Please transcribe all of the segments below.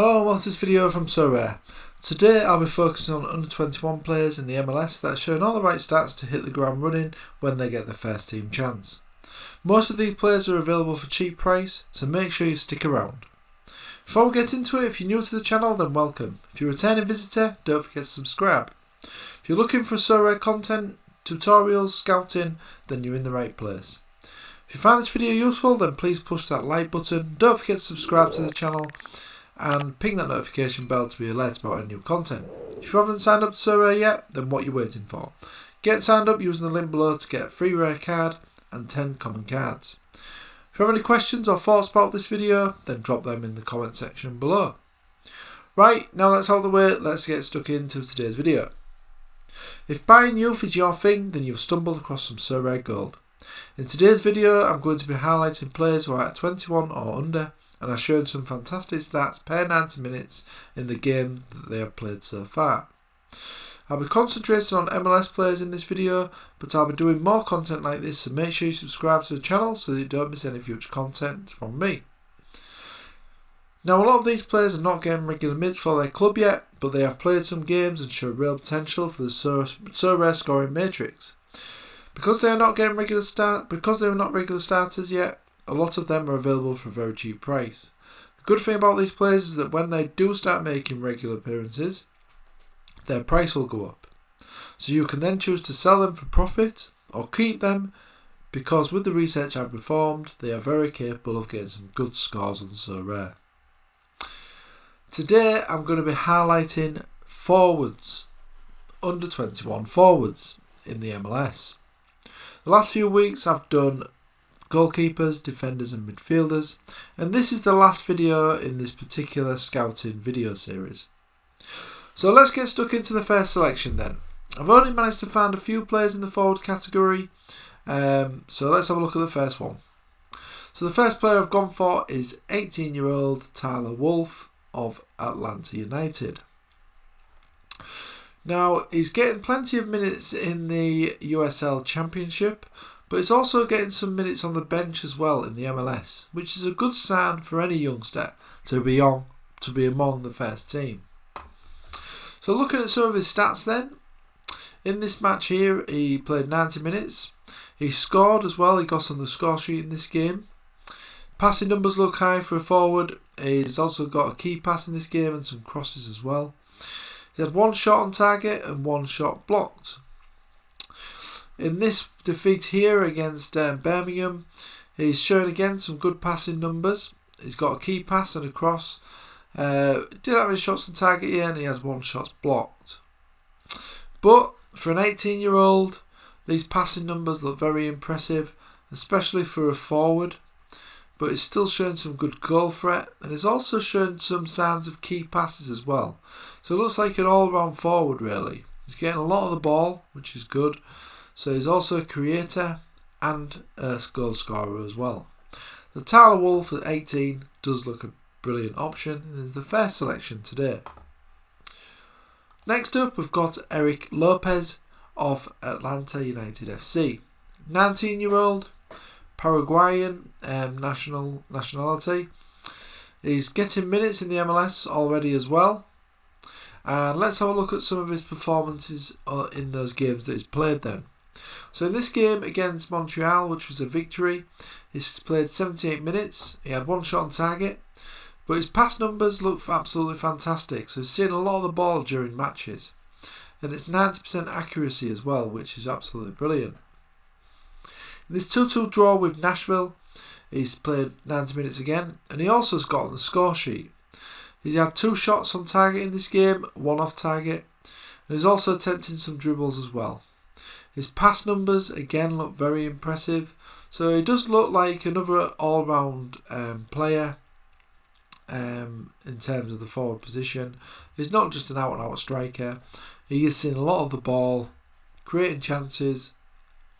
Hello and welcome to this video from Sorare. Today I'll be focusing on under 21 players in the MLS that are showing all the right stats to hit the ground running when they get their first team chance. Most of these players are available for cheap price, so make sure you stick around. Before we get into it, if you're new to the channel then welcome. If you're a returning visitor, don't forget to subscribe. If you're looking for Sorare content, tutorials, scouting, then you're in the right place. If you find this video useful then please push that like button, don't forget to subscribe to the channel and ping that notification bell to be alerted about any new content. If you haven't signed up to Sorare yet, then what are you waiting for? Get signed up using the link below to get a free rare card and 10 common cards. If you have any questions or thoughts about this video, then drop them in the comment section below. Right, now that's out of the way, let's get stuck into today's video. If buying youth is your thing, then you've stumbled across some Sorare gold. In today's video, I'm going to be highlighting players who are at 21 or under, and I've shown some fantastic stats per 90 minutes in the game that they have played so far. I'll be concentrating on MLS players in this video, but I'll be doing more content like this, so make sure you subscribe to the channel so that you don't miss any future content from me. Now a lot of these players are not getting regular minutes for their club yet, but they have played some games and show real potential for the Sorare scoring matrix. Because they are not regular starters yet, a lot of them are available for a very cheap price. The good thing about these players is that when they do start making regular appearances, their price will go up. So you can then choose to sell them for profit or keep them, because with the research I've performed, they are very capable of getting some good scores on Sorare. Today I'm going to be highlighting forwards, under 21 forwards in the MLS. The last few weeks I've done goalkeepers, defenders and midfielders, and this is the last video in this particular scouting video series. So let's get stuck into the first selection then. I've only managed to find a few players in the forward category, so let's have a look at the first one. So the first player I've gone for is 18-year-old Tyler Wolff of Atlanta United. Now he's getting plenty of minutes in the USL Championship, but he's also getting some minutes on the bench as well in the MLS, which is a good sign for any youngster to be among the first team. So looking at some of his stats then, in this match here he played 90 minutes, he scored as well, he got on the score sheet in this game. Passing numbers look high for a forward, he's also got a key pass in this game and some crosses as well. He had one shot on target and one shot blocked. In this defeat here against Birmingham, he's shown again some good passing numbers. He's got a key pass and a cross. Didn't have any shots on target here and he has one shot blocked. But for an 18-year-old, these passing numbers look very impressive, especially for a forward. But he's still showing some good goal threat and he's also shown some signs of key passes as well. So it looks like an all-round forward really. He's getting a lot of the ball, which is good. So he's also a creator and a goal scorer as well. The Tyler Wolff at 18 does look a brilliant option and is the first selection today. Next up we've got Erik Lopez of Atlanta United FC. 19-year-old, Paraguayan nationality. He's getting minutes in the MLS already as well. And let's have a look at some of his performances in those games that he's played then. So in this game against Montreal, which was a victory, he's played 78 minutes, he had one shot on target, but his pass numbers look absolutely fantastic, so he's seeing a lot of the ball during matches. And it's 90% accuracy as well, which is absolutely brilliant. In this 2-2 draw with Nashville, he's played 90 minutes again, and he also has got on the score sheet. He's had 2 shots on target in this game, 1 off target, and he's also attempting some dribbles as well. His pass numbers again look very impressive, so he does look like another all-round player in terms of the forward position. He's not just an out-and-out striker, he is seeing a lot of the ball, creating chances,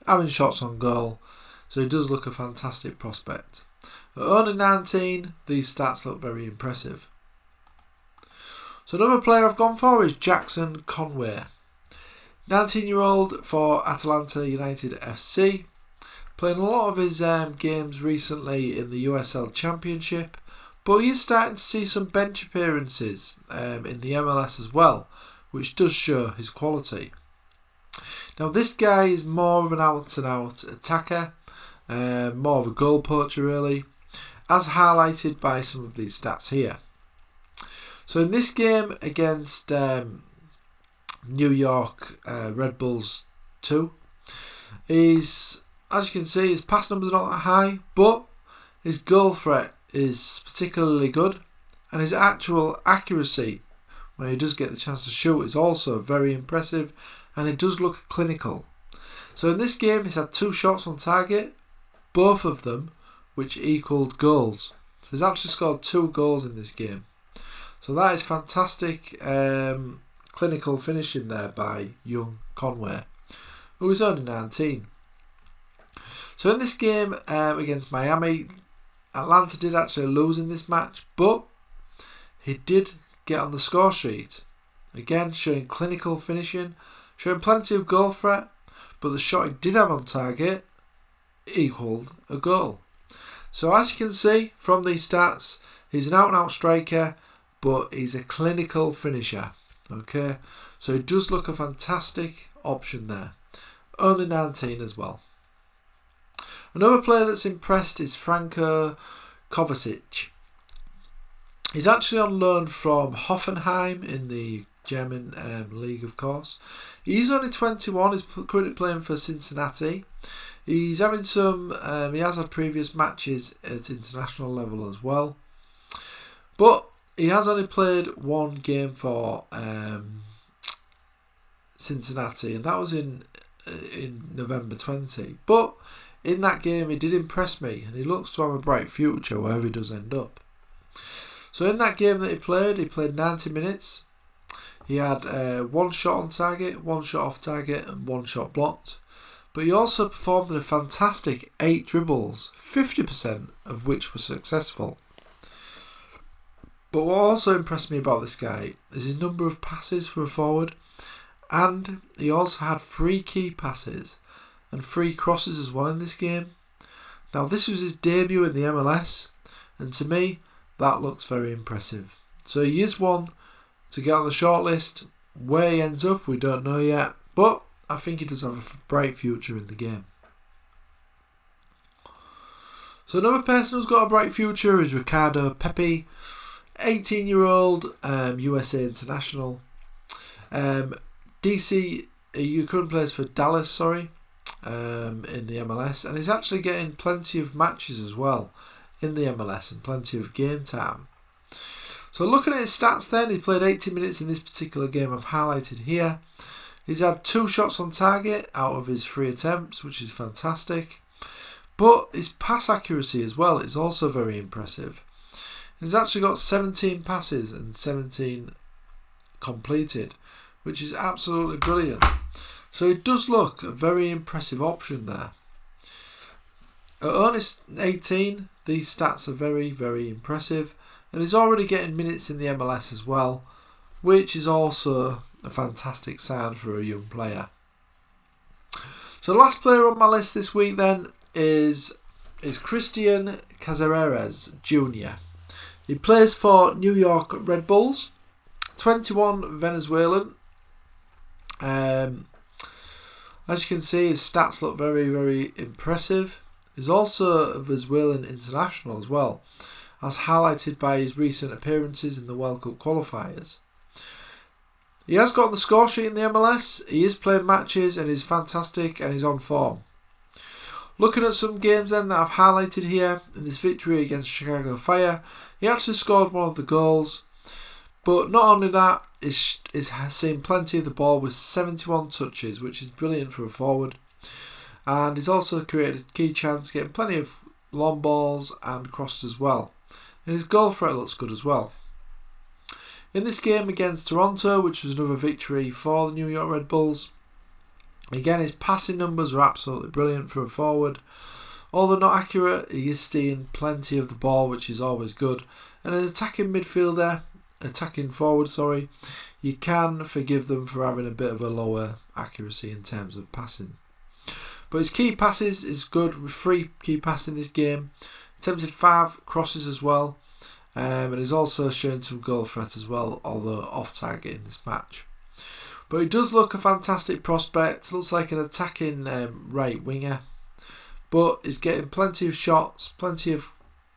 having shots on goal, so he does look a fantastic prospect. At only 19, these stats look very impressive. So another player I've gone for is Jackson Conway. 19-year-old for Atlanta United FC, playing a lot of his games recently in the USL Championship, but he is starting to see some bench appearances in the MLS as well, which does show his quality. Now this guy is more of an out-and-out attacker, more of a goal poacher really, as highlighted by some of these stats here. So in this game against New York Red Bulls 2, as you can see, his pass numbers are not that high, but his goal threat is particularly good, and his actual accuracy when he does get the chance to shoot is also very impressive, and it does look clinical. So in this game he's had 2 shots on target, both of them which equalled goals. So he's actually scored 2 goals in this game. So that is fantastic clinical finishing there by young Conway, who is only 19. So in this game against Miami, Atlanta did actually lose in this match, but he did get on the score sheet. Again, showing clinical finishing, showing plenty of goal threat, but the shot he did have on target equalled a goal. So as you can see from these stats, he's an out-and-out striker, but he's a clinical finisher. Okay, so it does look a fantastic option there. Only 19 as well. Another player that's impressed is Franco Kovacic. He's actually on loan from Hoffenheim in the German League, of course. He's only 21. He's currently playing for Cincinnati. He's having some. He has had previous matches at international level as well, but he has only played 1 game for Cincinnati, and that was in November 20. But in that game, he did impress me, and he looks to have a bright future wherever he does end up. So in that game that he played 90 minutes. He had 1 shot on target, 1 shot off target, and 1 shot blocked. But he also performed in a fantastic 8 dribbles, 50% of which were successful. But what also impressed me about this guy is his number of passes for a forward, and he also had 3 key passes and 3 crosses as well in this game. Now this was his debut in the MLS, and to me that looks very impressive. So he is one to get on the shortlist. Where he ends up we don't know yet, but I think he does have a bright future in the game. So another person who's got a bright future is Ricardo Pepi, 18-year-old USA international. DC, he currently plays for Dallas, in the MLS, and he's actually getting plenty of matches as well in the MLS and plenty of game time. So looking at his stats then, he played 80 minutes in this particular game I've highlighted here. He's had 2 shots on target out of his 3 attempts, which is fantastic. But his pass accuracy as well is also very impressive. He's actually got 17 passes and 17 completed, which is absolutely brilliant. So it does look a very impressive option there. At only 18, these stats are very, very impressive. And he's already getting minutes in the MLS as well, which is also a fantastic sign for a young player. So the last player on my list this week then is Christian Casseres Jr. He plays for New York Red Bulls, 21, Venezuelan. As you can see, his stats look very, very impressive. He's also a Venezuelan international as well, as highlighted by his recent appearances in the World Cup qualifiers. He has got on the score sheet in the MLS, he is playing matches and he's fantastic and he's on form. Looking at some games then that I've highlighted here, in this victory against Chicago Fire, he actually scored 1 of the goals. But not only that, he's seen plenty of the ball with 71 touches, which is brilliant for a forward. And he's also created a key chance, getting plenty of long balls and crosses as well. And his goal threat looks good as well. In this game against Toronto, which was another victory for the New York Red Bulls, again his passing numbers are absolutely brilliant for a forward. Although not accurate, he is seeing plenty of the ball, which is always good. And an attacking forward, you can forgive them for having a bit of a lower accuracy in terms of passing. But his key passes is good, with 3 key passes in this game. Attempted 5 crosses as well. and he's also shown some goal threat as well, although off target in this match. But he does look a fantastic prospect. Looks like an attacking right winger, but he's getting plenty of shots, plenty of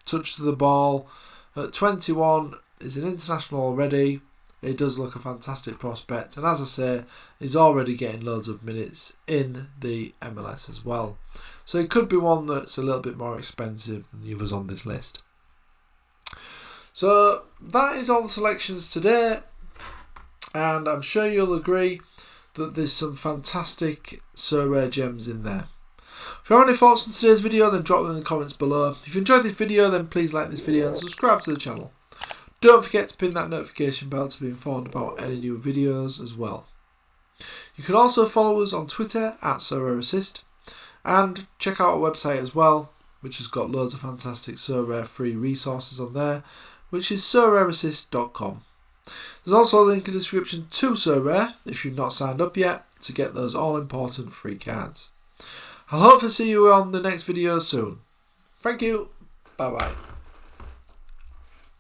touch to the ball. At 21, he's an international already. He does look a fantastic prospect, and as I say, he's already getting loads of minutes in the MLS as well. So it could be one that's a little bit more expensive than the others on this list. So that is all the selections today, and I'm sure you'll agree that there's some fantastic Sorare gems in there. If you have any thoughts on today's video, then drop them in the comments below. If you enjoyed this video, then please like this video and subscribe to the channel. Don't forget to pin that notification bell to be informed about any new videos as well. You can also follow us on Twitter at Sorare Assist, and check out our website as well, which has got loads of fantastic Sorare free resources on there, which is sorareassist.com. There's also a link in the description to Sorare if you've not signed up yet to get those all important free cards. I'll hopefully see you on the next video soon. Thank you. Bye bye.